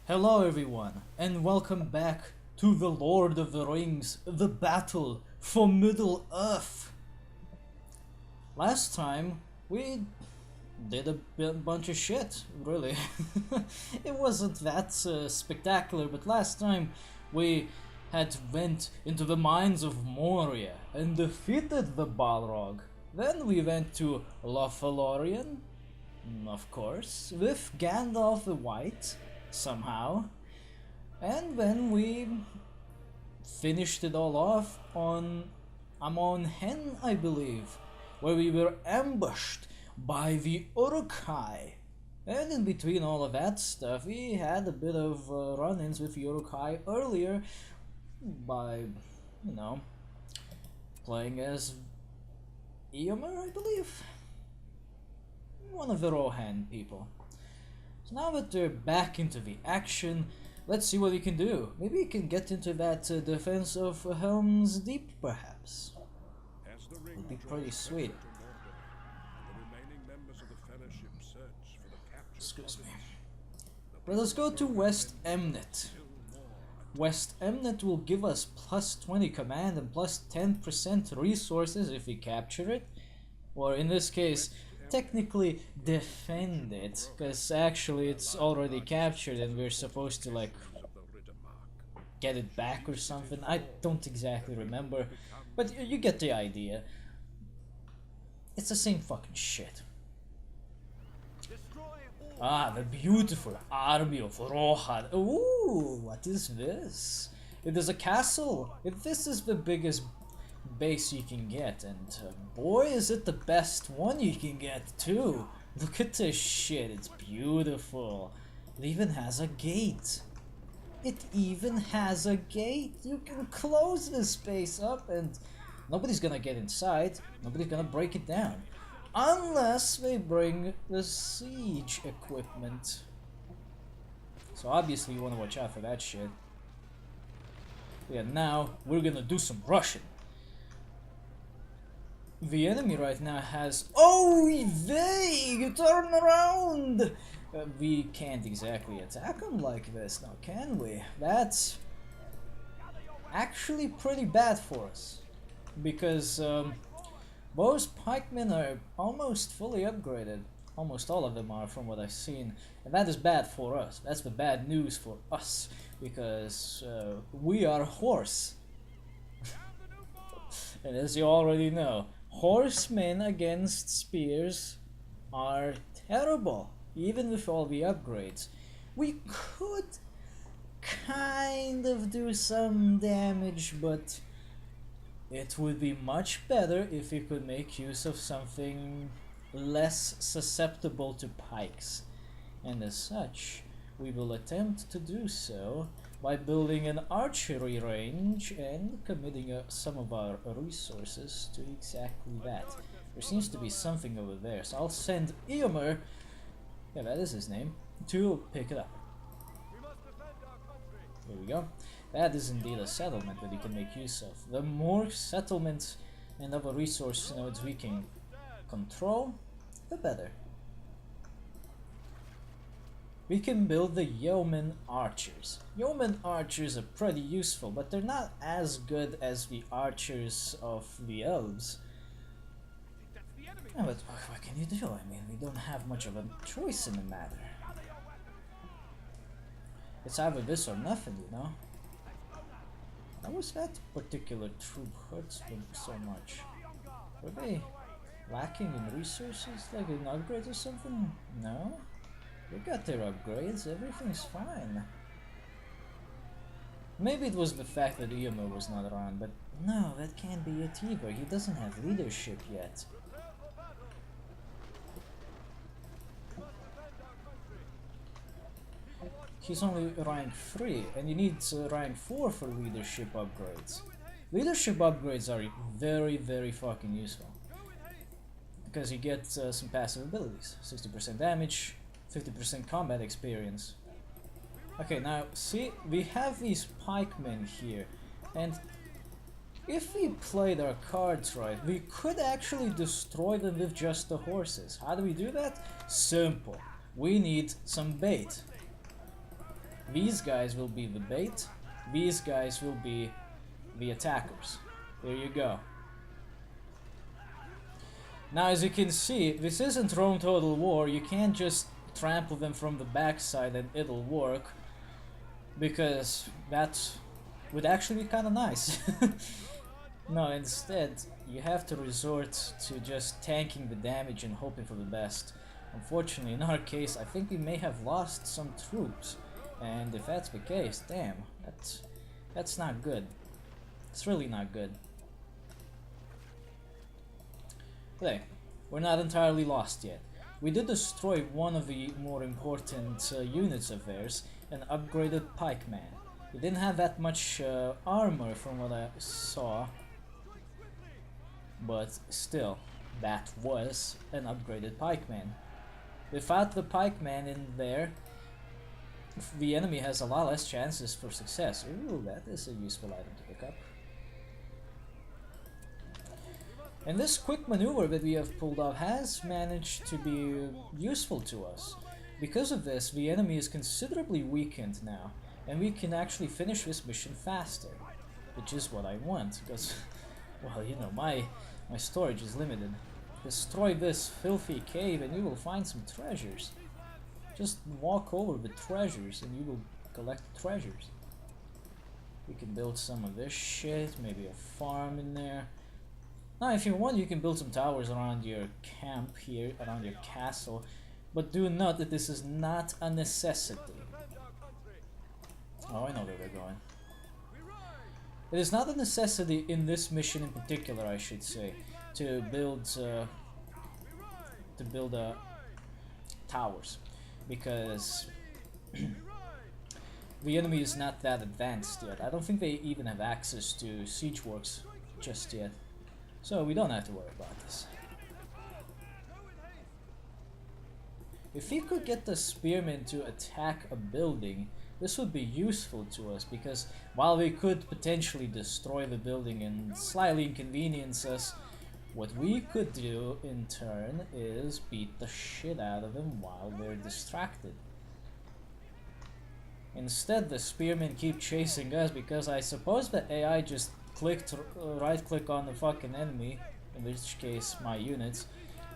Hello everyone, and welcome back to The Lord of the Rings, the battle for Middle-earth. Last time, we did a bunch of shit, really. It wasn't that spectacular, but last time we had went into the mines of Moria and defeated the Balrog. Then we went to Lothlorien, of course, with Gandalf the White, somehow. And then we finished it all off on Amon Hen, I believe, where we were ambushed by the Uruk-Hai. And in between all of that stuff, we had a bit of run-ins with the Uruk-Hai earlier by, playing as Eomer, I believe? One of the Rohan people. So now that they're back into the action, let's see what we can do. Maybe we can get into that defense of Helm's Deep, perhaps. Would be pretty sweet. Excuse me. But let's go to West Emnet. West Emnet will give us plus 20 command and plus 10% resources if we capture it. Or in this case, technically defend it, because actually it's already captured and we're supposed to like get it back or something. I don't exactly remember, but you get the idea. It's the same fucking shit. Ah, the beautiful army of Rohan. Ooh, what is this? It is a castle. This is the biggest base you can get, and boy is it the best one you can get too. Look at this shit, it's beautiful. It even has a gate. It even has a gate. You can close this space up and nobody's gonna get inside. Nobody's gonna break it down. Unless they bring the siege equipment. So obviously you wanna watch out for that shit. Yeah, now we're gonna do some rushing. The enemy right now has... Oh, they turn around! We can't exactly attack them like this now, can we? That's actually pretty bad for us. Because most pikemen are almost fully upgraded. Almost all of them are, from what I've seen. And that is bad for us. That's the bad news for us. Because we are horse. And as you already know, horsemen against spears are terrible, even with all the upgrades. We could kind of do some damage, but it would be much better if we could make use of something less susceptible to pikes. And as such, we will attempt to do so by building an archery range and committing some of our resources to exactly that. There seems to be something over there, so I'll send Eomer, yeah, that is his name, to pick it up. Here we go. That is indeed a settlement that we can make use of. The more settlements and other resource nodes we can control, the better. We can build the yeoman archers. Yeoman archers are pretty useful, but they're not as good as the archers of the elves. Yeah, but what can you do? I mean, we don't have much of a choice in the matter. It's either this or nothing, you know? How was that particular troop hurts them so much? Were they lacking in resources, like in upgrades or something? No? They got their upgrades, everything's fine. Maybe it was the fact that Eomer was not around, but no, that can't be it either. He doesn't have leadership yet. He's only rank 3, and he needs rank 4 for leadership upgrades. Leadership upgrades are very, very fucking useful. Because you get some passive abilities. 60% damage, 50% combat experience. Okay, now see, we have these pikemen here, and if we played our cards right, we could actually destroy them with just the horses. How do we do that? Simple. We need some bait. These guys will be the bait. These guys will be the attackers. There you go. Now, as you can see, this isn't Rome Total War. You can't just trample them from the backside and it'll work, because that would actually be kind of nice. No, instead, you have to resort to just tanking the damage and hoping for the best. Unfortunately, in our case, I think we may have lost some troops, and if that's the case, damn, that's not good. It's really not good. But hey, we're not entirely lost yet. We did destroy one of the more important units of theirs, an upgraded pikeman. He didn't have that much armor from what I saw, but still, that was an upgraded pikeman. Without the pikeman in there, the enemy has a lot less chances for success. Ooh, that is a useful item to pick up. And this quick maneuver that we have pulled off has managed to be useful to us. Because of this, the enemy is considerably weakened now, and we can actually finish this mission faster, which is what I want, because, well, you know, my storage is limited. Destroy this filthy cave and you will find some treasures. Just walk over the treasures and you will collect treasures. We can build some of this shit, maybe a farm in there. Now, if you want, you can build some towers around your camp here, around your castle, but do note that this is not a necessity. Oh, I know where we're going. It is not a necessity in this mission in particular, I should say, to build towers, because the enemy is not that advanced yet. I don't think they even have access to siege works just yet, so we don't have to worry about this. If we could get the spearmen to attack a building, this would be useful to us, because while we could potentially destroy the building and slightly inconvenience us, what we could do in turn is beat the shit out of them while they're distracted. Instead, the spearmen keep chasing us because I suppose the AI just clicked right click on the fucking enemy, in which case my units,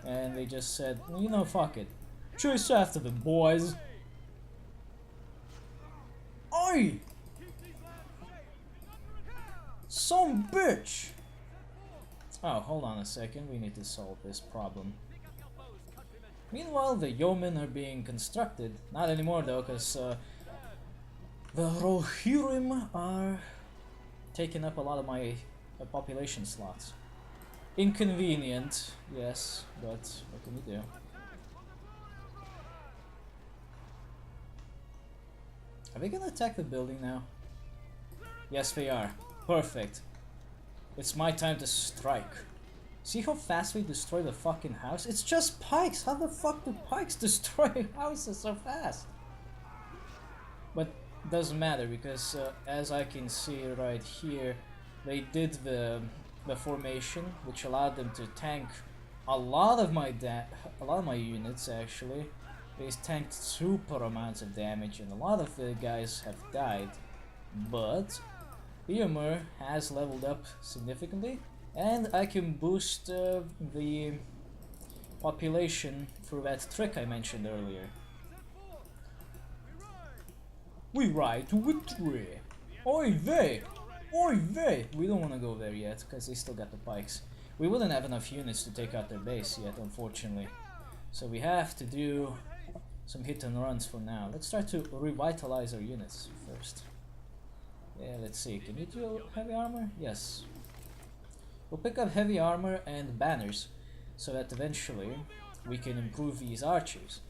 and they just said, you know, fuck it. Chase after them, boys. Oi! Some bitch! Oh, hold on a second, we need to solve this problem. Meanwhile, the yeomen are being constructed. Not anymore though, because the Rohirrim are taking up a lot of my population slots. Inconvenient, yes, but what can we do? Are they gonna attack the building now? Yes, they are. Perfect. It's my time to strike. See how fast we destroy the fucking house? It's just pikes! How the fuck do pikes destroy houses so fast? But doesn't matter, because as I can see right here, they did the formation, which allowed them to tank a lot of my units actually. They tanked super amounts of damage, and a lot of the guys have died. But Eomer has leveled up significantly, and I can boost the population through that trick I mentioned earlier. We ride to victory! Oy vey! Oy vey! We don't want to go there yet, because they still got the pikes. We wouldn't have enough units to take out their base yet, unfortunately. So we have to do some hit and runs for now. Let's try to revitalize our units first. Yeah, let's see. Can you do heavy armor? Yes. We'll pick up heavy armor and banners, so that eventually we can improve these archers.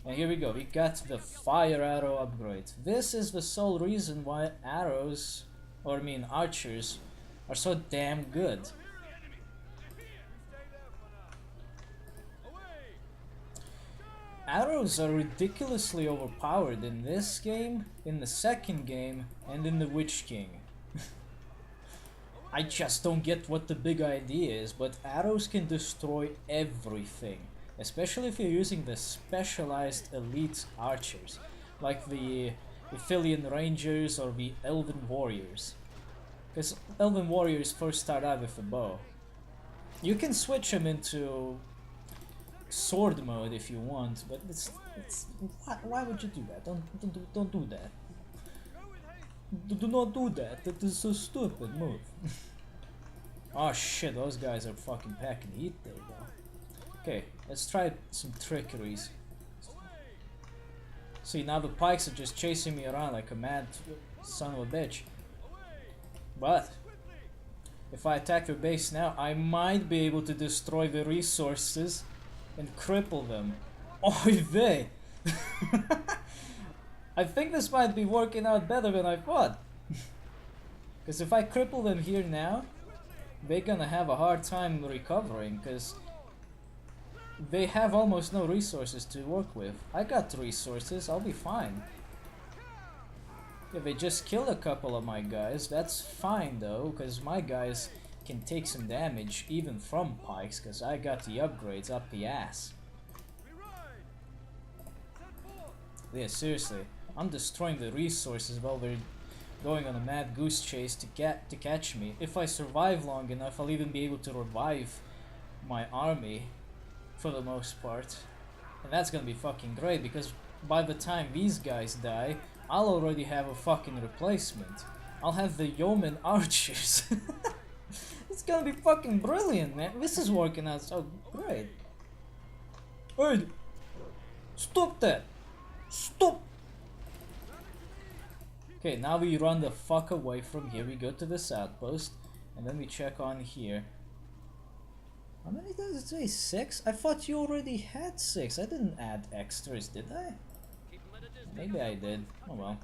And here we go, we got the fire arrow upgrade. This is the sole reason why arrows, or I mean archers, are so damn good. Arrows are ridiculously overpowered in this game, in the second game, and in the Witch King. I just don't get what the big idea is, but arrows can destroy everything. Especially if you're using the specialized elite archers, like the Ithilien Rangers or the Elven Warriors. Because Elven Warriors first start out with a bow. You can switch them into sword mode if you want, but it's why would you do that? Don't do that. Do not do that. That is a stupid move. Oh shit, those guys are fucking packing heat. There you go. Okay, let's try some trickeries. See, now the pikes are just chasing me around like a mad son of a bitch. But if I attack their base now, I might be able to destroy the resources and cripple them. Oy vey! I think this might be working out better than I thought. Because if I cripple them here now, they're gonna have a hard time recovering, because they have almost no resources to work with. I got resources, I'll be fine. If they just kill a couple of my guys, that's fine though, because my guys can take some damage even from pikes, because I got the upgrades up the ass. Yeah, seriously, I'm destroying the resources while they're going on a mad goose chase to catch me. If I survive long enough, I'll even be able to revive my army for the most part. And that's gonna be fucking great, because by the time these guys die, I'll already have a fucking replacement. I'll have the yeoman archers. It's gonna be fucking brilliant, man. This is working out so great. Hey! Stop that! Stop! Okay, now we run the fuck away from here. We go to this outpost, and then we check on here. How many does it say? 6? I thought you already had 6. I didn't add extras, did I? Maybe I did. Oh well.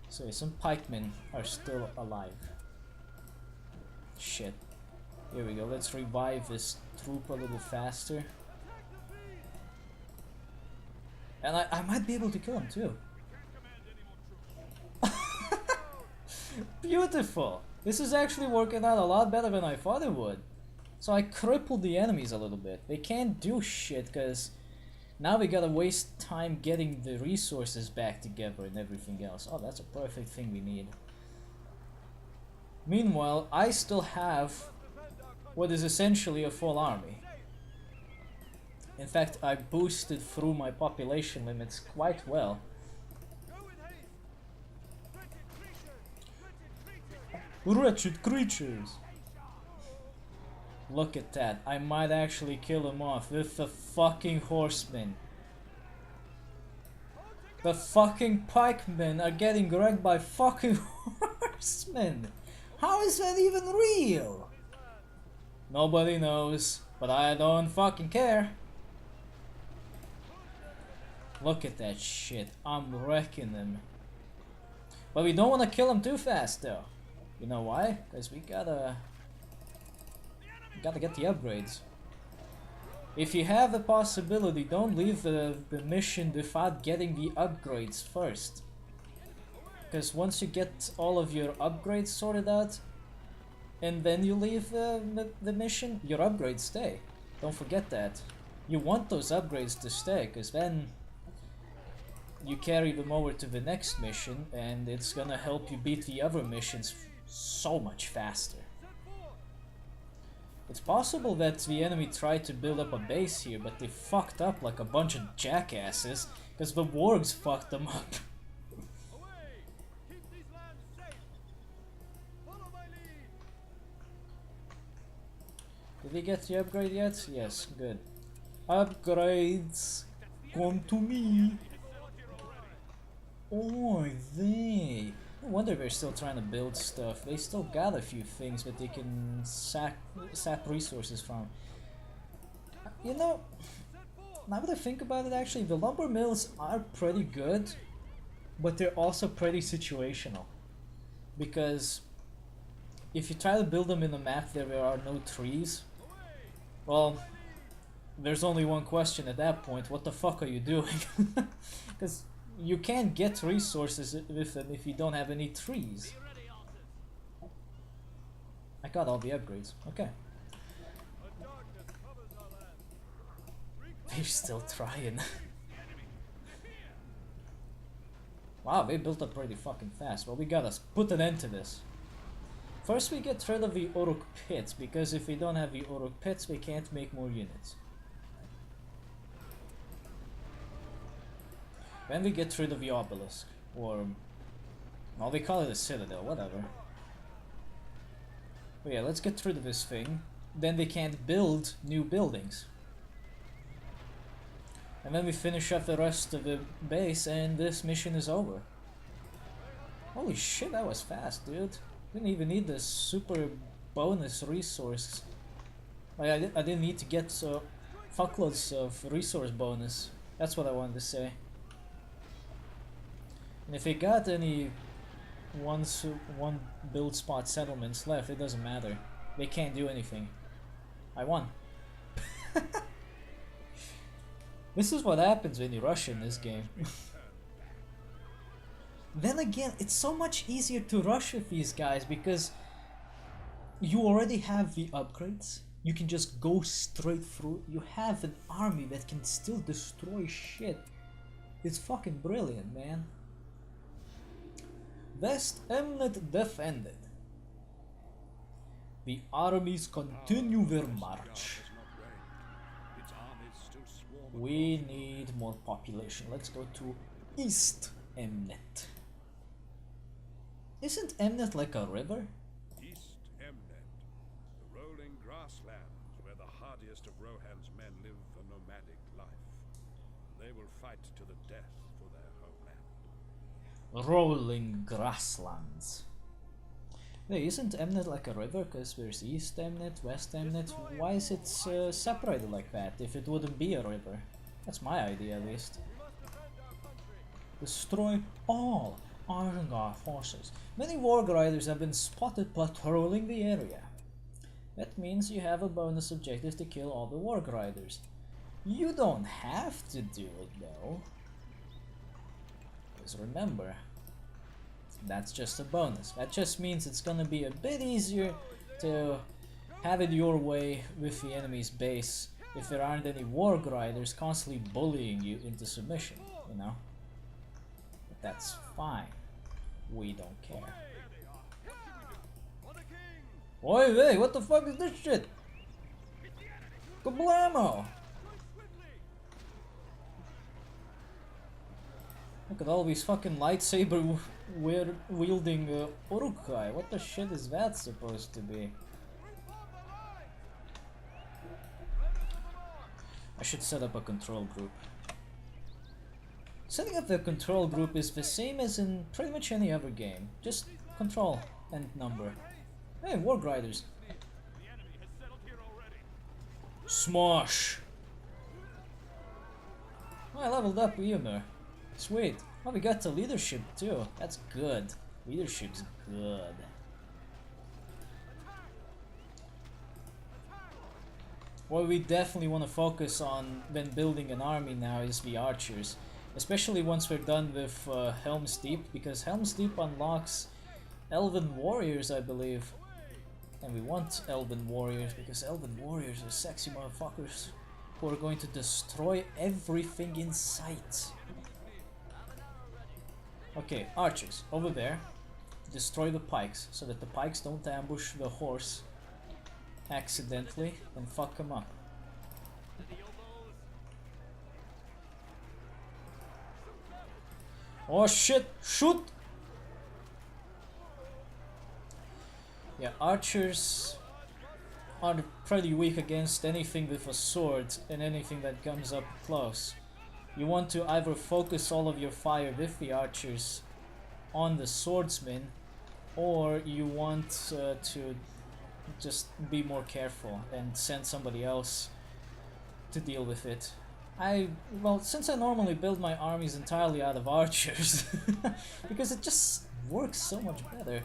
So some pikemen are still alive. Shit. Here we go. Let's revive this troop a little faster. And I might be able to kill him too. Beautiful! This is actually working out a lot better than I thought it would. So I crippled the enemies a little bit. They can't do shit because now we gotta waste time getting the resources back together and everything else. Oh, that's a perfect thing we need. Meanwhile, I still have what is essentially a full army. In fact, I boosted through my population limits quite well. Wretched creatures! Look at that. I might actually kill him off with the fucking horsemen. The fucking pikemen are getting wrecked by fucking horsemen! How is that even real? Nobody knows, but I don't fucking care. Look at that shit. I'm wrecking them. But we don't want to kill them too fast though. You know why? Because we gotta get the upgrades. If you have the possibility, don't leave the mission without getting the upgrades first. Because once you get all of your upgrades sorted out, and then you leave the mission, your upgrades stay. Don't forget that. You want those upgrades to stay, because then you carry them over to the next mission, and it's gonna help you beat the other missions so much faster. It's possible that the enemy tried to build up a base here, but they fucked up like a bunch of jackasses, because the wargs fucked them up. Did we get the upgrade yet? Yes, good. Upgrades! Come to me! Oh, they. No wonder they're still trying to build stuff. They still got a few things that they can sap resources from. You know, now that I think about it, actually, the lumber mills are pretty good, but they're also pretty situational. Because if you try to build them in a map where there are no trees, well, there's only one question at that point: what the fuck are you doing? Because you can't get resources with them if you don't have any trees. I got all the upgrades. Okay. They're still trying. Wow, they built up pretty fucking fast. Well, we gotta put an end to this. First we get rid of the Uruk pits, because if we don't have the Uruk pits, we can't make more units. Then we get rid of the obelisk, or... well, they call it a citadel, whatever. But yeah, let's get rid of this thing. Then they can't build new buildings. And then we finish up the rest of the base and this mission is over. Holy shit, that was fast, dude. Didn't even need this super bonus resource. Like, I didn't need to get fuckloads of resource bonus. That's what I wanted to say. And if we got any one build spot settlements left, it doesn't matter. They can't do anything. I won. This is what happens when you rush in this game. Then again, it's so much easier to rush with these guys because you already have the upgrades. You can just go straight through. You have an army that can still destroy shit. It's fucking brilliant, man. West Emnet defended. The armies continue their march. We need more population. Let's go to East Emnet. Isn't Emnet like a river? East Emnet, the rolling grasslands where the hardiest of Rohan's men live a nomadic life. They will fight to the death for their homeland. Rolling grasslands. Hey, isn't Emnet like a river? Because there's East Emnet, West Emnet. Why is it separated like that if it wouldn't be a river? That's my idea at least. Destroy all Arngar forces. Many warg riders have been spotted patrolling the area. That means you have a bonus objective to kill all the warg riders. You don't have to do it though. Because remember, that's just a bonus. That just means it's gonna be a bit easier to have it your way with the enemy's base if there aren't any warg riders constantly bullying you into submission, you know? But that's fine. We don't care. Oi, hey, what the fuck is this shit? Kablamo! Look at all these fucking lightsaber wielding Uruk-Hai. What the shit is that supposed to be? I should set up a control group. Setting up the control group is the same as in pretty much any other game. Just control and number. Hey, warg riders. Smosh! Oh, I leveled up Ymir. Sweet. Oh, we got the leadership too. That's good. Leadership's good. What we definitely want to focus on when building an army now is the archers. Especially once we're done with Helm's Deep, because Helm's Deep unlocks Elven Warriors, I believe. And we want Elven Warriors, because Elven Warriors are sexy motherfuckers who are going to destroy everything in sight. Okay, archers, over there. Destroy the pikes, so that the pikes don't ambush the horse accidentally and fuck him up. Oh shit, shoot! Yeah, archers are pretty weak against anything with a sword and anything that comes up close. You want to either focus all of your fire with the archers on the swordsmen, or you want to just be more careful and send somebody else to deal with it. Well, since I normally build my armies entirely out of archers, because it just works so much better,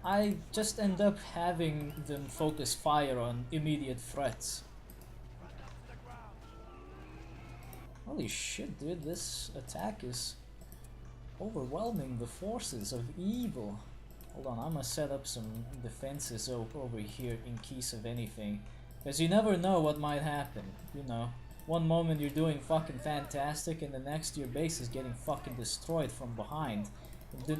I just end up having them focus fire on immediate threats. Holy shit, dude, this attack is overwhelming the forces of evil. Hold on, I'm gonna set up some defenses over here in case of anything. Because you never know what might happen, you know. one moment you're doing fucking fantastic, and the next your base is getting fucking destroyed from behind.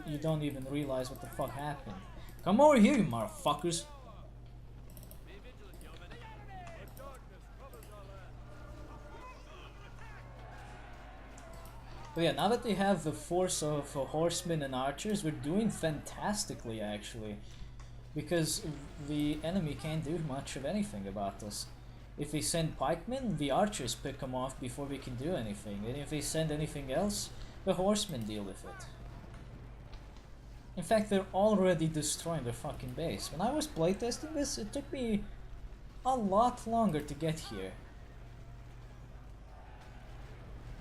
You don't even realize what the fuck happened. Come over here, you motherfuckers! But yeah, now that they have the force of horsemen and archers, we're doing fantastically actually. Because the enemy can't do much of anything about us. If they send pikemen, the archers pick them off before we can do anything. And if they send anything else, the horsemen deal with it. In fact, they're already destroying their fucking base. When I was playtesting this, it took me a lot longer to get here.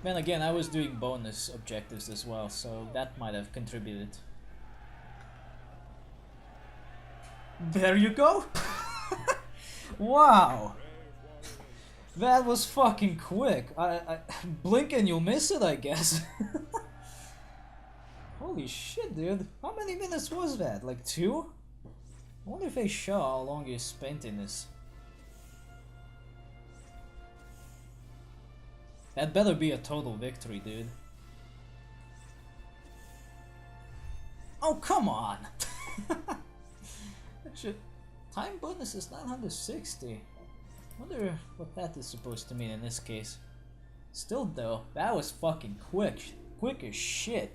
Then again, I was doing bonus objectives as well, so that might have contributed. There you go! Wow! That was fucking quick. I blink and you'll miss it, I guess. Holy shit, dude. How many minutes was that? Like 2? I wonder if they show how long you spent in this. That better be a total victory, dude. Oh, come on! Time bonus is 960. Wonder what that is supposed to mean in this case. Still though, that was fucking quick. Quick as shit.